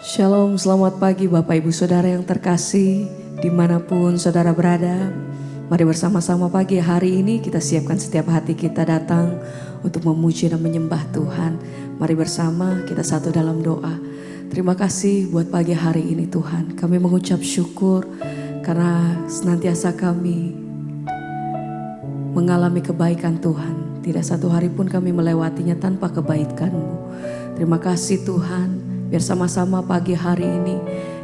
Shalom, selamat pagi Bapak Ibu Saudara yang terkasih dimanapun saudara berada. Mari bersama-sama pagi hari ini kita siapkan setiap hati kita datang untuk memuji dan menyembah Tuhan. Mari bersama kita satu dalam doa. Terima kasih buat pagi hari ini Tuhan. Kami mengucap syukur karena senantiasa kami mengalami kebaikan Tuhan. Tidak satu hari pun kami melewatinya tanpa kebaikan-Mu. Terima kasih Tuhan. Biar sama-sama pagi hari ini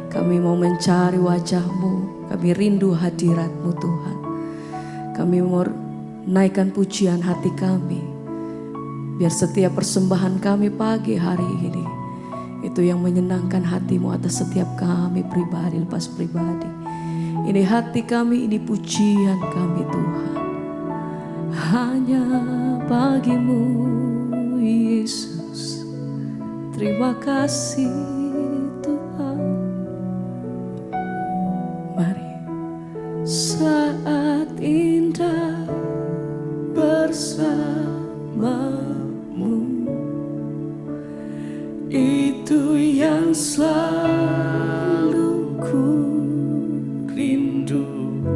kami mau mencari wajah-Mu. Kami rindu hadirat-Mu Tuhan. Kami mau naikkan pujian hati kami. Biar setiap persembahan kami pagi hari ini itu yang menyenangkan hati-Mu atas setiap kami pribadi lepas pribadi. Ini hati kami, ini pujian kami Tuhan. Hanya bagi-Mu Yesus. Terima kasih Tuhan. Mari. Saat indah bersamamu, itu yang selalu ku rindu.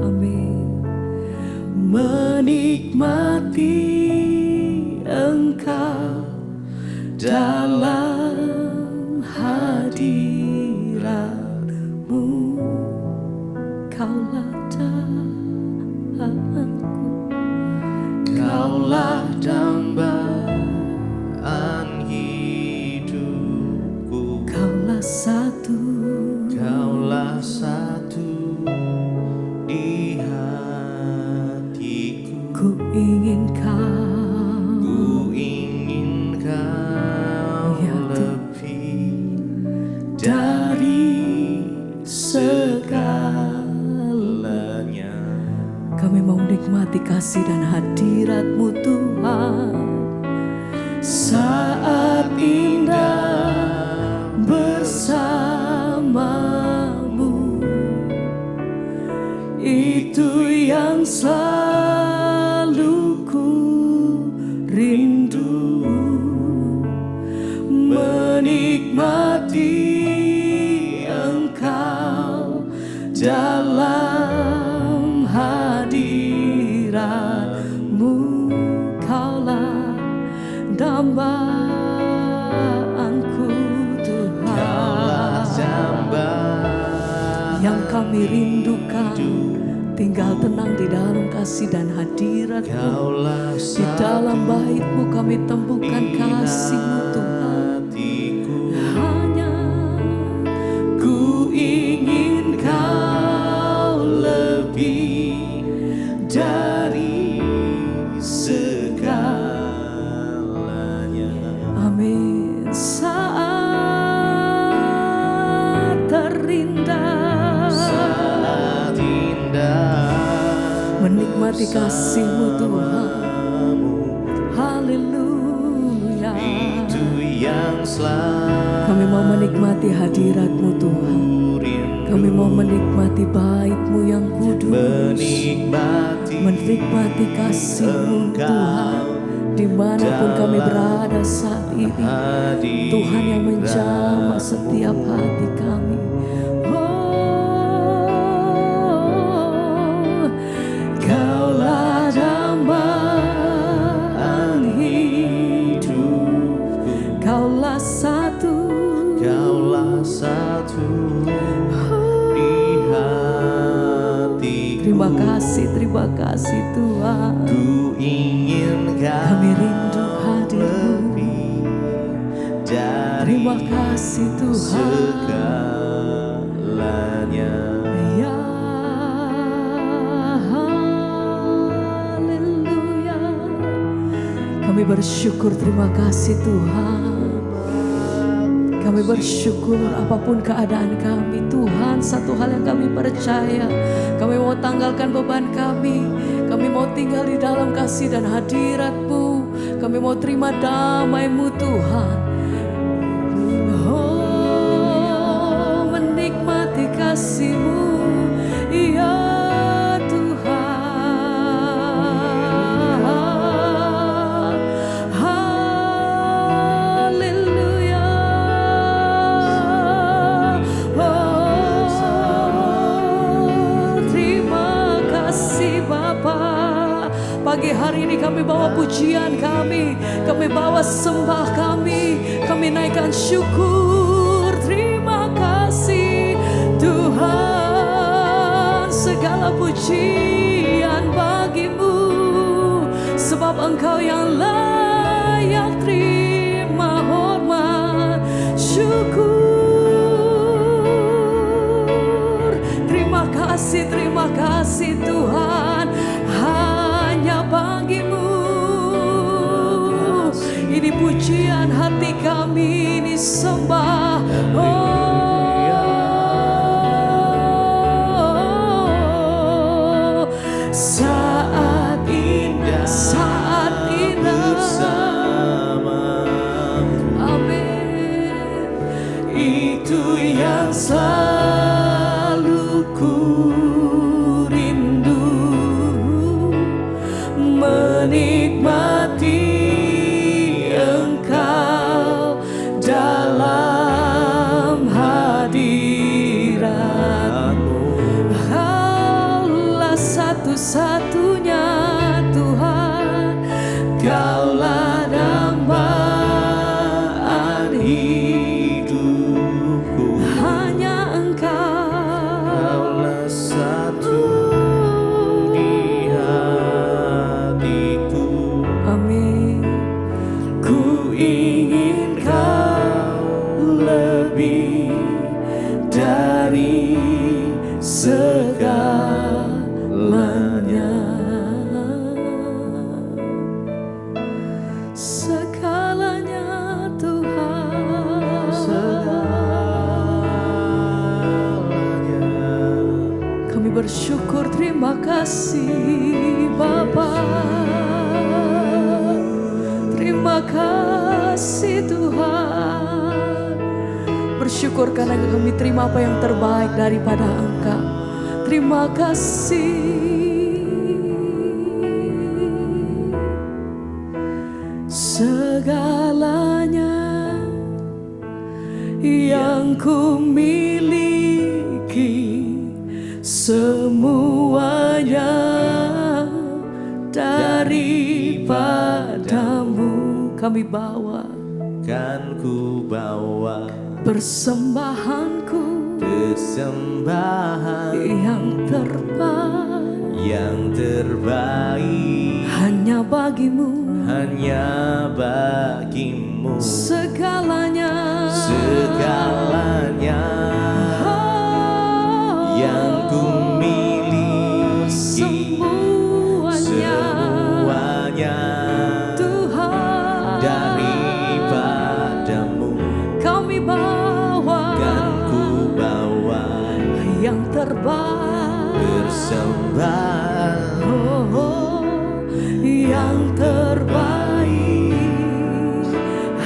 Amin. Menikmati Engkau dalam hadirat-Mu. Kaulah dambaan-Ku, Kaulah dambaan hidupku. Kaulah satu, Kaulah satu di hatiku. ku ingin Kau, Ku ingin Kau Ya Tuhan. lebih dari segalanya. Kami mau menikmati kasih dan hadirat-Mu Tuhan. Saat indah bersamamu, itu yang selalu ku rindu. Menikmati Engkau dalam hadirat-Mu. Kaulah dambaan-Ku Tuhan. Kaulah dambaan Yang kami rindukan hidup. tinggal tenang di dalam kasih dan hadirat-Mu. Kaulah Di dalam satu bait-Mu kami temukan di kasih-Mu Tuhan. hatiku. Hanya ku ingin Kau lebih dari segalanya. Amin. Saat terindah Saat indah menikmati kasih-Mu Tuhan. bersamamu, Haleluya. itu yang selalu Kami mau menikmati hadirat-Mu Tuhan. rindu. Kami mau menikmati bait-Mu yang kudus. Menikmati kasih-Mu Tuhan. Dimanapun kami berada saat ini, Tuhan yang menjamah setiap hati kami. Oh, Kaulah dambaan hidup. Kaulah satu, Kaulah satu di hatiku. terima kasih Tuhan. Ku ingin Kami Kau rindu hadir-Mu. lebih dari Terima kasih Tuhan. segalanya. Ya, haleluya. Kami bersyukur, terima kasih Tuhan. Kami bersyukur apapun keadaan kami Tuhan. Satu hal yang kami percaya, kami mau tanggalkan beban kami. Kami mau tinggal di dalam kasih dan hadirat-Mu. Kami mau terima damai-Mu Tuhan. Oh, menikmati kasih-Mu, ya Tuhan. Haleluya. bawa pujian kami bawa sembah kami naikkan syukur. Terima kasih Tuhan, segala pujian bagimu, sebab Engkau yang layak terima hormat syukur. Terima kasih Tuhan, hanya bagimu. Ini pujian hati kami, ini sembah. Saat indah bersamamu. Amin. Itu yang selalu ku rindu, menikmati Engkau dalam hadirat-Mu. Kaulah satu-satunya Tuhan, Kaulah dambaan hidupku. hanya Engkau. Kaulah satu di hatiku. Amin. Ku ingin Kau lebih dari segalanya. Segalanya Tuhan. Segalanya. Kami bersyukur, terima kasih Bapa. Terima kasih Tuhan. Bersyukur karena kami terima apa yang terbaik daripada Engkau. Terima kasih. Segalanya yang ku miliki, semuanya daripadamu. Kami bawa, Kan ku bawa persembahanku persembahan yang terbaik hanya bagimu. Segalanya yang ku miliki, semuanya Tuhan daripadamu. kami bawa, Kan ku bawa yang terbaik, persembahan yang terbaik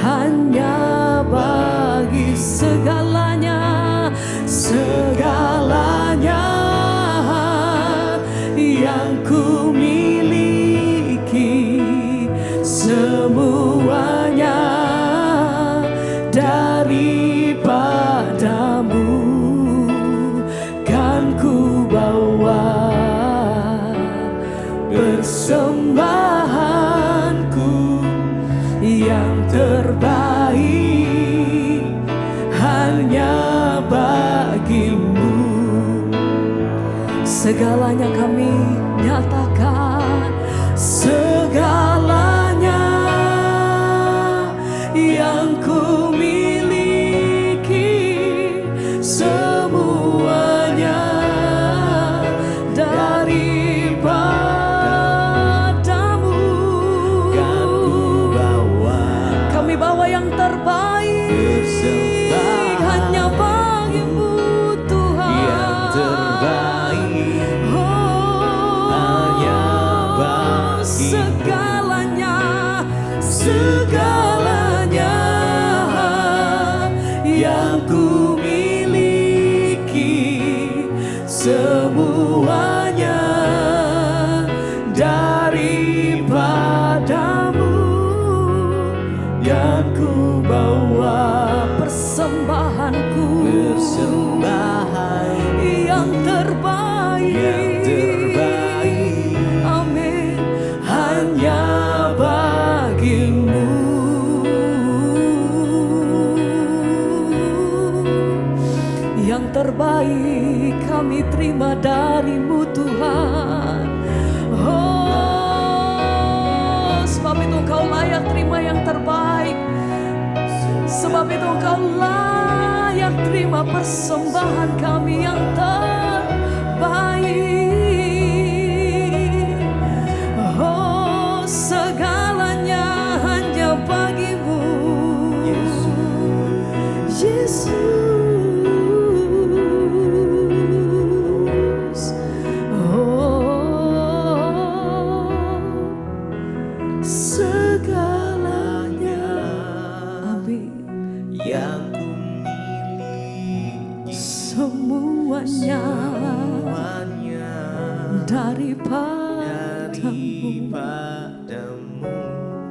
hanya bagi segalanya yang ku miliki, semuanya daripadamu. Kan ku bawa persembahanku yang terbaik hanya bagimu. Segalanya kami nyatakan, segalanya yang ku miliki, semuanya daripadamu. Kan ku bawa Kami bawa yang terbaik hanya bagimu Tuhan. yang terbaik hanya bagimu. Segalanya yang ku miliki, semuanya daripadamu. Yang ku bawa persembahanku yang terbaik, yang terbaik amin, hanya Yang terbaik kami terima dari-Mu Tuhan. Oh, sebab itu Engkau layak terima yang terbaik. Sebab itu Engkau layak terima persembahan kami yang terbaik. Oh, segalanya hanya bagi-Mu, Yesus. yang ku miliki, Semuanya daripadamu.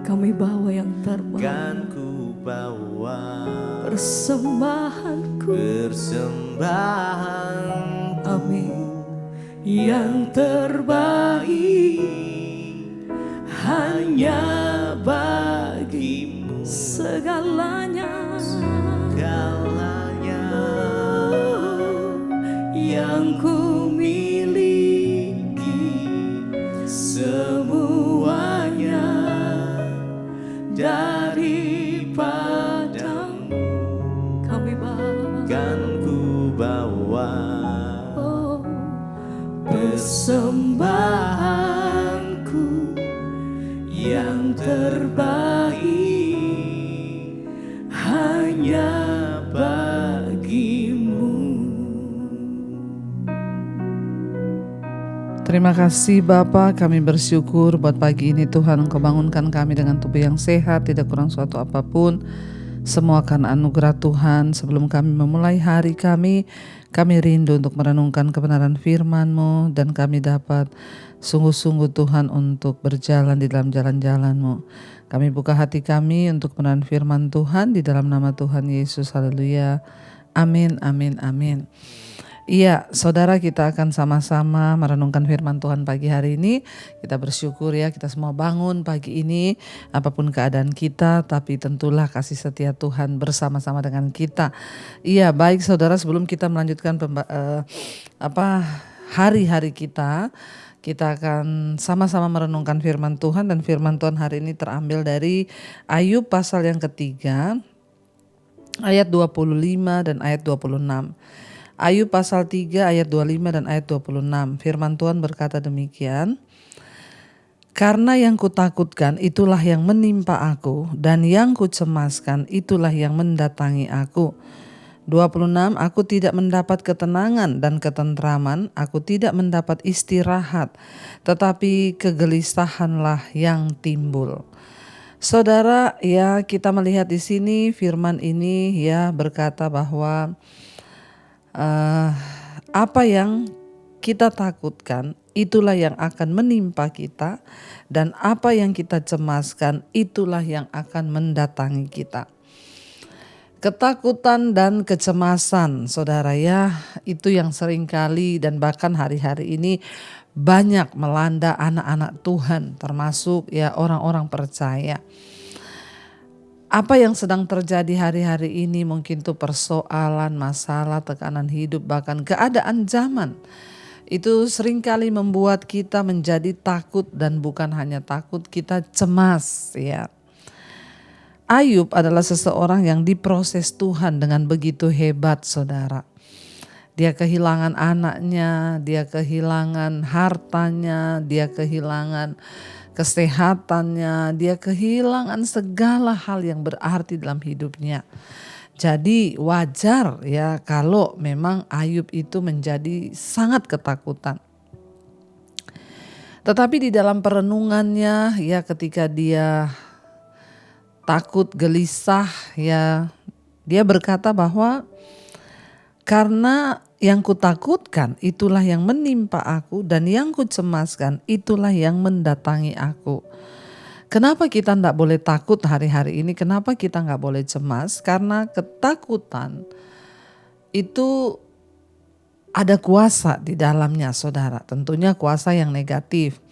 Kami bawa yang terbaik, Kan ku bawa persembahanku, amin, yang terbaik hanya bagimu. Segalanya yang ku miliki, semuanya daripadamu. Kami kan ku bawa persembahanku yang terbaik hanya bagimu. Terima kasih Bapa, kami bersyukur buat pagi ini Tuhan Engkau bangunkan kami dengan tubuh yang sehat, tidak kurang suatu apapun. Semua karena anugerah Tuhan. Sebelum kami memulai hari kami rindu untuk merenungkan kebenaran firman-Mu, dan kami dapat sungguh-sungguh Tuhan untuk berjalan di dalam jalan-jalan-Mu. Kami buka hati kami untuk kebenaran firman Tuhan di dalam nama Tuhan Yesus. Haleluya. Amin, amin, amin. Iya, saudara, kita akan sama-sama merenungkan firman Tuhan pagi hari ini. Kita bersyukur ya, kita semua bangun pagi ini, apapun keadaan kita, tapi tentulah kasih setia Tuhan bersama-sama dengan kita. Iya, baik saudara, sebelum kita melanjutkan hari-hari kita akan sama-sama merenungkan firman Tuhan, dan firman Tuhan hari ini terambil dari Ayub pasal yang ketiga, ayat 25 dan ayat 26. Ayub pasal 3 ayat 25 dan ayat 26. Firman Tuhan berkata demikian. Karena yang kutakutkan itulah yang menimpa aku, dan yang kucemaskan itulah yang mendatangi aku. 26. Aku tidak mendapat ketenangan dan ketentraman, aku tidak mendapat istirahat, tetapi kegelisahanlah yang timbul. Saudara, ya, kita melihat di sini firman ini ya berkata bahwa apa yang kita takutkan itulah yang akan menimpa kita, dan apa yang kita cemaskan itulah yang akan mendatangi kita. Ketakutan dan kecemasan, saudara ya, itu yang seringkali dan bahkan hari-hari ini banyak melanda anak-anak Tuhan, termasuk ya orang-orang percaya. Apa yang sedang terjadi hari-hari ini mungkin itu persoalan, masalah, tekanan hidup, bahkan keadaan zaman. Itu seringkali membuat kita menjadi takut, dan bukan hanya takut, kita cemas ya. Ayub adalah seseorang yang diproses Tuhan dengan begitu hebat, saudara. Dia kehilangan anaknya, dia kehilangan hartanya, dia kehilangan kesehatannya, dia kehilangan segala hal yang berarti dalam hidupnya. Jadi wajar ya kalau memang Ayub itu menjadi sangat ketakutan. Tetapi di dalam perenungannya ya, ketika dia takut, gelisah ya, dia berkata bahwa karena yang kutakutkan itulah yang menimpa aku, dan yang kucemaskan itulah yang mendatangi aku. Kenapa kita tidak boleh takut hari-hari ini? Kenapa kita nggak boleh cemas? Karena ketakutan itu ada kuasa di dalamnya, saudara. Tentunya kuasa yang negatif.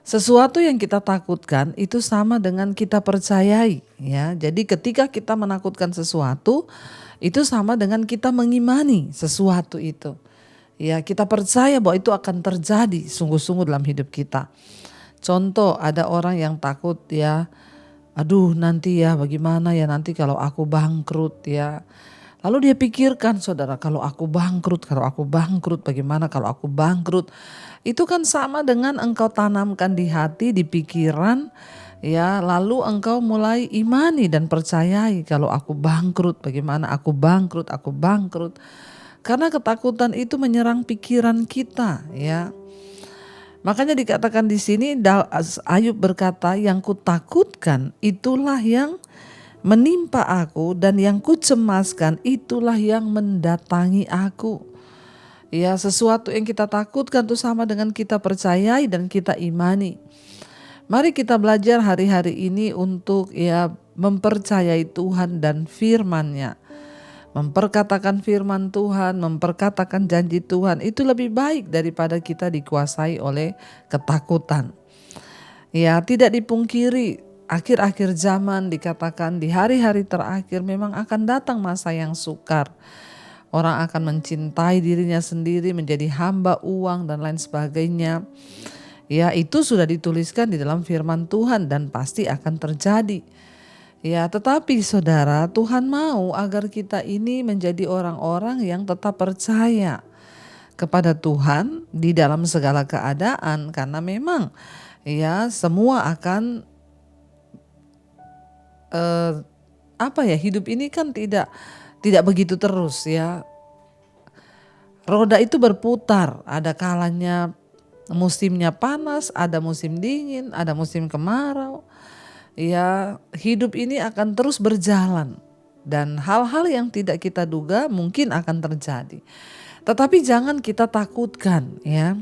Sesuatu yang kita takutkan itu sama dengan kita percayai, ya. Jadi ketika kita menakutkan sesuatu, itu sama dengan kita mengimani sesuatu itu. Ya, kita percaya bahwa itu akan terjadi sungguh-sungguh dalam hidup kita. Contoh, ada orang yang takut, ya, aduh nanti ya bagaimana ya nanti kalau aku bangkrut, ya. Lalu dia pikirkan, saudara, kalau aku bangkrut bagaimana kalau aku bangkrut. Itu kan sama dengan engkau tanamkan di hati, di pikiran, ya, lalu engkau mulai imani dan percayai kalau aku bangkrut bagaimana, aku bangkrut. Karena ketakutan itu menyerang pikiran kita, ya. Makanya dikatakan di sini Ayub berkata, yang kutakutkan itulah yang menimpa aku, dan yang kucemaskan itulah yang mendatangi aku. Ya, sesuatu yang kita takutkan itu sama dengan kita percayai dan kita imani. Mari kita belajar hari-hari ini untuk mempercayai Tuhan dan firman-Nya. Memperkatakan firman Tuhan, memperkatakan janji Tuhan itu lebih baik daripada kita dikuasai oleh ketakutan. Ya, tidak dipungkiri akhir-akhir zaman dikatakan di hari-hari terakhir memang akan datang masa yang sukar. Orang akan mencintai dirinya sendiri, menjadi hamba uang dan lain sebagainya. Ya, itu sudah dituliskan di dalam firman Tuhan dan pasti akan terjadi. Ya, tetapi saudara, Tuhan mau agar kita ini menjadi orang-orang yang tetap percaya kepada Tuhan di dalam segala keadaan, karena memang semua akan hidup ini kan tidak begitu terus, ya. Roda itu berputar, ada kalanya musimnya panas, ada musim dingin, ada musim kemarau. Ya, hidup ini akan terus berjalan dan hal-hal yang tidak kita duga mungkin akan terjadi. Tetapi jangan kita takutkan, ya.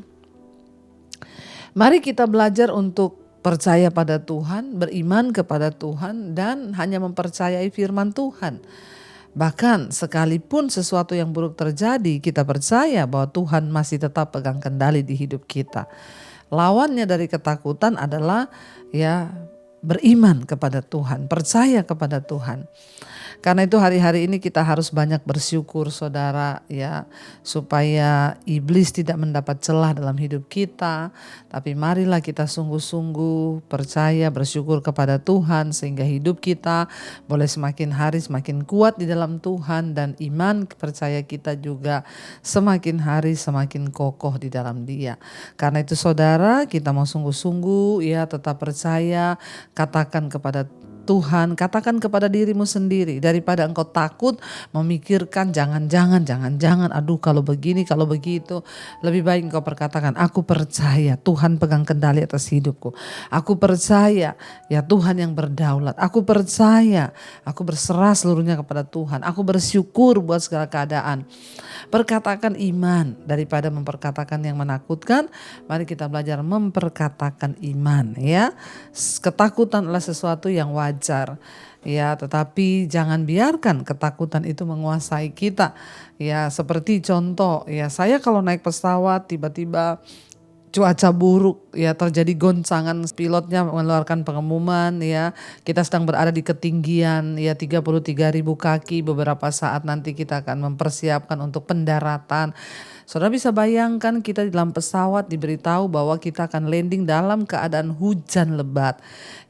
Mari kita belajar untuk percaya pada Tuhan, beriman kepada Tuhan, dan hanya mempercayai firman Tuhan. Bahkan sekalipun sesuatu yang buruk terjadi, kita percaya bahwa Tuhan masih tetap pegang kendali di hidup kita. Lawannya dari ketakutan adalah beriman kepada Tuhan, percaya kepada Tuhan. Karena itu hari-hari ini kita harus banyak bersyukur, saudara, ya, supaya iblis tidak mendapat celah dalam hidup kita. Tapi marilah kita sungguh-sungguh percaya, bersyukur kepada Tuhan sehingga hidup kita boleh semakin hari semakin kuat di dalam Tuhan, dan iman percaya kita juga semakin hari semakin kokoh di dalam Dia. Karena itu saudara, kita mau sungguh-sungguh tetap percaya, katakan kepada Tuhan, katakan kepada dirimu sendiri, daripada engkau takut memikirkan jangan-jangan, aduh kalau begini, kalau begitu, lebih baik engkau perkatakan, aku percaya Tuhan pegang kendali atas hidupku. Aku percaya Tuhan yang berdaulat. Aku percaya, aku berserah seluruhnya kepada Tuhan. Aku bersyukur buat segala keadaan. Perkatakan iman daripada memperkatakan yang menakutkan. Mari kita belajar memperkatakan iman, ya. Ketakutan adalah sesuatu yang wajar, ya, tetapi jangan biarkan ketakutan itu menguasai kita. Ya, seperti contoh, saya kalau naik pesawat tiba-tiba cuaca buruk, terjadi goncangan, pilotnya mengeluarkan pengumuman, kita sedang berada di ketinggian 33.000 kaki, beberapa saat nanti kita akan mempersiapkan untuk pendaratan. Saudara bisa bayangkan kita di dalam pesawat diberitahu bahwa kita akan landing dalam keadaan hujan lebat.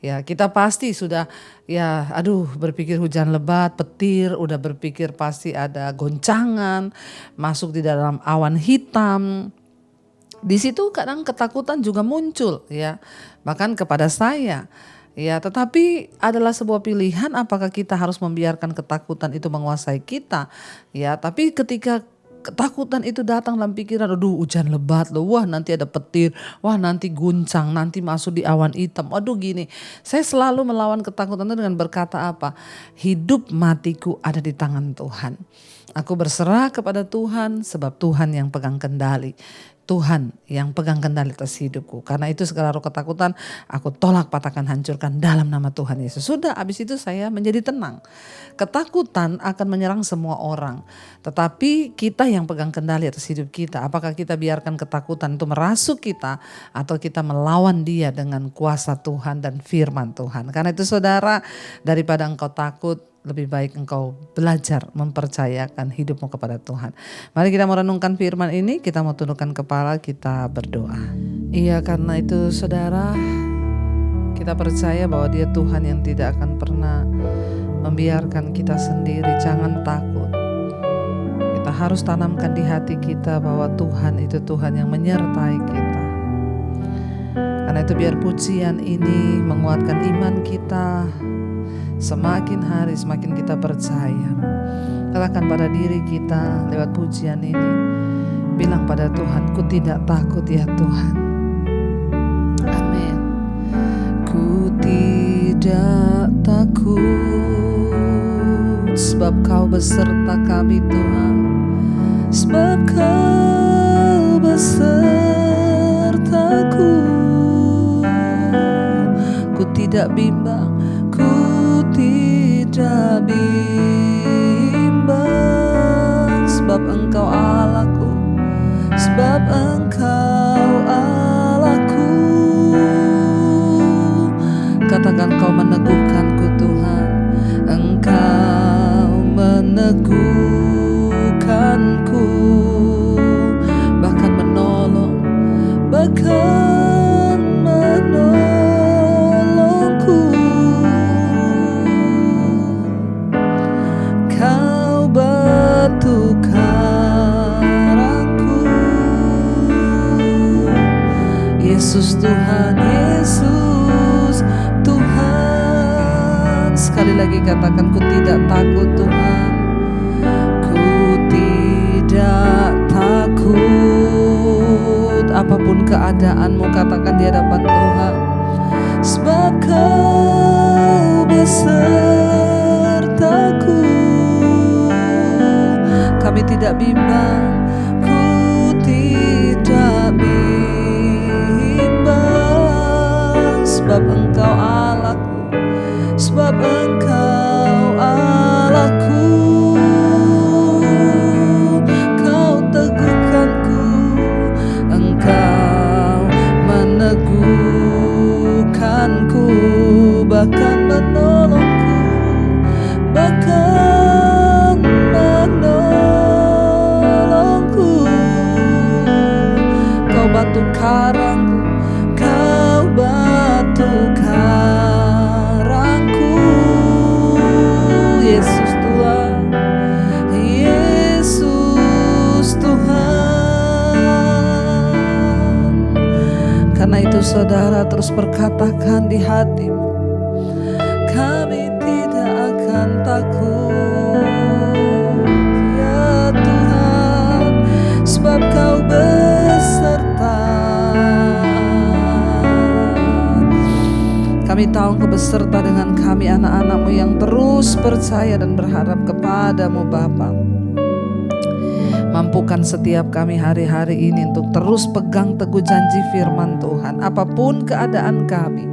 Ya, kita pasti sudah berpikir hujan lebat, petir, udah berpikir pasti ada goncangan, masuk di dalam awan hitam. Di situ kadang ketakutan juga muncul, bahkan kepada saya. Tetapi adalah sebuah pilihan apakah kita harus membiarkan ketakutan itu menguasai kita. Tapi ketika ketakutan itu datang dalam pikiran, aduh hujan lebat loh, wah nanti ada petir, wah nanti guncang, nanti masuk di awan hitam, aduh gini. Saya selalu melawan ketakutan itu dengan berkata apa? Hidup matiku ada di tangan Tuhan. Aku berserah kepada Tuhan sebab Tuhan yang pegang kendali. Tuhan yang pegang kendali atas hidupku. Karena itu segala roh ketakutan aku tolak, patahkan, hancurkan dalam nama Tuhan Yesus. Sudah, habis itu saya menjadi tenang. Ketakutan akan menyerang semua orang. Tetapi kita yang pegang kendali atas hidup kita. Apakah kita biarkan ketakutan itu merasuk kita, atau kita melawan dia dengan kuasa Tuhan dan firman Tuhan. Karena itu saudara, daripada engkau takut, lebih baik engkau belajar mempercayakan hidupmu kepada Tuhan. Mari kita merenungkan firman ini, kita mau tundukkan kepala, kita berdoa. Iya, karena itu saudara, kita percaya bahwa dia Tuhan yang tidak akan pernah membiarkan kita sendiri. Jangan takut. Kita harus tanamkan di hati kita bahwa Tuhan itu Tuhan yang menyertai kita. Karena itu biar pujian ini menguatkan iman kita. Semakin hari semakin kita percaya. Katakan pada diri kita lewat pujian ini, bilang pada Tuhan, ku tidak takut ya Tuhan. Amin. Ku tidak takut, sebab Kau beserta kami Tuhan. Sebab Kau besertaku. Ku tidak bimbang, ku tidak bimbang, sebab Engkau Allahku, sebab Engkau Allahku. Katakan, Kau meneguhkanku Tuhan, Engkau meneguhkanku, bahkan menolong, bahkan menolongku. Kau batu karangku, Yesus Tuhan, Yesus Tuhan. Sekali lagi katakan, ku tidak takut Tuhan, ku tidak takut. Apapun keadaanmu, katakan di hadapan Tuhan, sebab Kau besertaku. Kami tidak bimbang, ku tidak bimbang, sebab Engkau Allahku, sebab Engkau Allahku. Kau teguhkanku, Engkau meneguhkanku, bahkan menolongku, bahkan menolongku. Kau batu karangku, Kau batu karangku, Yesus Tuhan, Yesus Tuhan. Karena itu saudara, terus berkatakan di hatimu, kami tidak akan takut ya Tuhan, sebab Kau beserta. Kami tahu Engkau beserta dengan kami, anak-anak-Mu yang terus percaya dan berharap kepada-Mu Bapa. Mampukan setiap kami hari-hari ini untuk terus pegang teguh janji firman Tuhan. Apapun keadaan kami,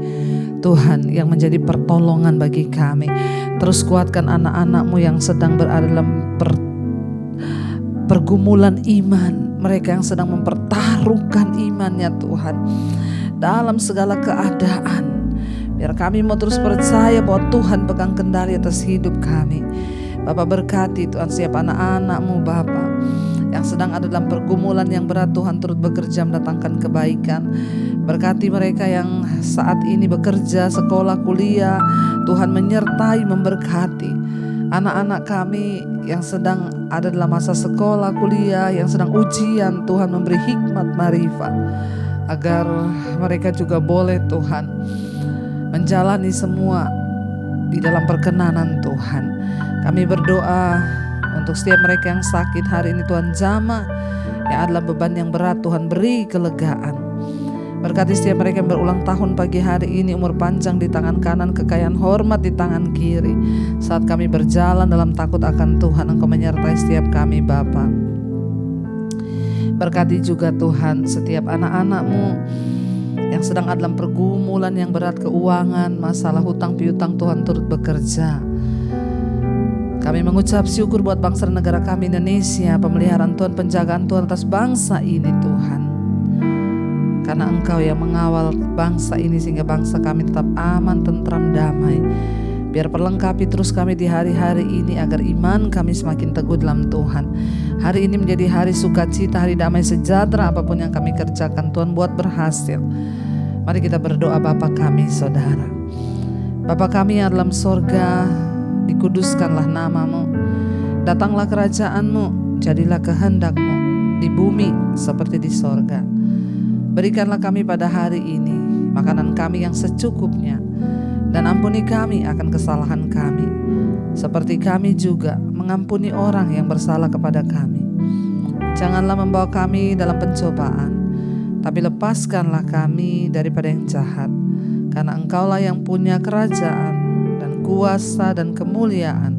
Tuhan yang menjadi pertolongan bagi kami. Terus kuatkan anak-anak-Mu yang sedang berada dalam pergumulan iman. Mereka yang sedang mempertaruhkan imannya Tuhan, dalam segala keadaan. Biar kami mau terus percaya bahwa Tuhan pegang kendali atas hidup kami. Bapak berkati Tuhan setiap anak-anak-Mu Bapak yang sedang ada dalam pergumulan yang berat. Tuhan turut bekerja mendatangkan kebaikan. Berkati mereka yang saat ini bekerja, sekolah, kuliah. Tuhan menyertai, memberkati anak-anak kami yang sedang ada dalam masa sekolah, kuliah, yang sedang ujian. Tuhan memberi hikmat, marifat, agar mereka juga boleh Tuhan menjalani semua di dalam perkenanan Tuhan. Kami berdoa untuk setiap mereka yang sakit hari ini, Tuhan jamah, yang adalah beban yang berat, Tuhan beri kelegaan. Berkati setiap mereka yang berulang tahun pagi hari ini, umur panjang di tangan kanan, kekayaan hormat di tangan kiri. Saat kami berjalan dalam takut akan Tuhan, Engkau menyertai setiap kami Bapa. Berkati juga Tuhan setiap anak-anak-Mu yang sedang ada dalam pergumulan yang berat keuangan, masalah hutang piutang, Tuhan turut bekerja. Kami mengucap syukur buat bangsa dan negara kami Indonesia, pemeliharaan Tuhan, penjagaan Tuhan atas bangsa ini Tuhan. Karena Engkau yang mengawal bangsa ini sehingga bangsa kami tetap aman, tentram, damai. Biar perlengkapi terus kami di hari-hari ini agar iman kami semakin teguh dalam Tuhan. Hari ini menjadi hari sukacita, hari damai sejahtera, apapun yang kami kerjakan Tuhan buat berhasil. Mari kita berdoa. Bapa kami, Saudara. Bapa kami yang dalam sorga, dikuduskanlah nama-Mu. Datanglah kerajaan-Mu, jadilah kehendak-Mu di bumi seperti di sorga. Berikanlah kami pada hari ini makanan kami yang secukupnya, dan ampuni kami akan kesalahan kami, seperti kami juga mengampuni orang yang bersalah kepada kami. Janganlah membawa kami dalam pencobaan, tapi lepaskanlah kami daripada yang jahat. Karena Engkaulah yang punya kerajaan dan kuasa dan kemuliaan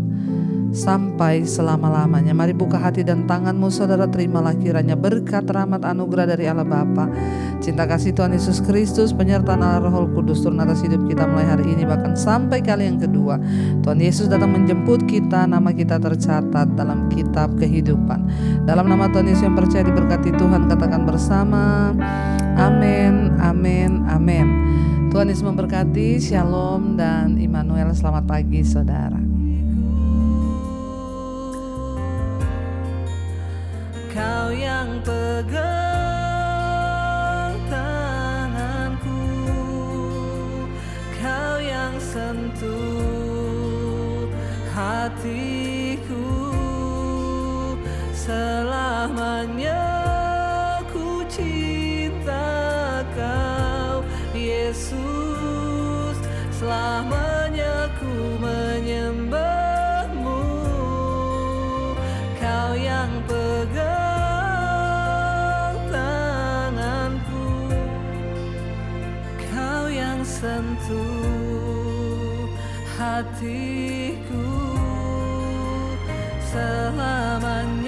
sampai selama-lamanya. Mari buka hati dan tanganmu saudara, terimalah kiranya berkat, rahmat, anugerah dari Allah Bapa, cinta kasih Tuhan Yesus Kristus, penyertaan Allah Roh Kudus turun atas hidup kita mulai hari ini bahkan sampai kali yang kedua. Tuhan Yesus datang menjemput kita, nama kita tercatat dalam kitab kehidupan. Dalam nama Tuhan Yesus yang percaya diberkati Tuhan, katakan bersama, amin, amin, amin. Tuhan Yesus memberkati. Shalom dan Immanuel. Selamat pagi saudara. Kau yang pegang tanganku, Kau yang sentuh hatiku, selamanya ku cinta Kau Yesus, selamanya ku menyembah-Mu. Kau yang pegang sentuh hatiku, selamanya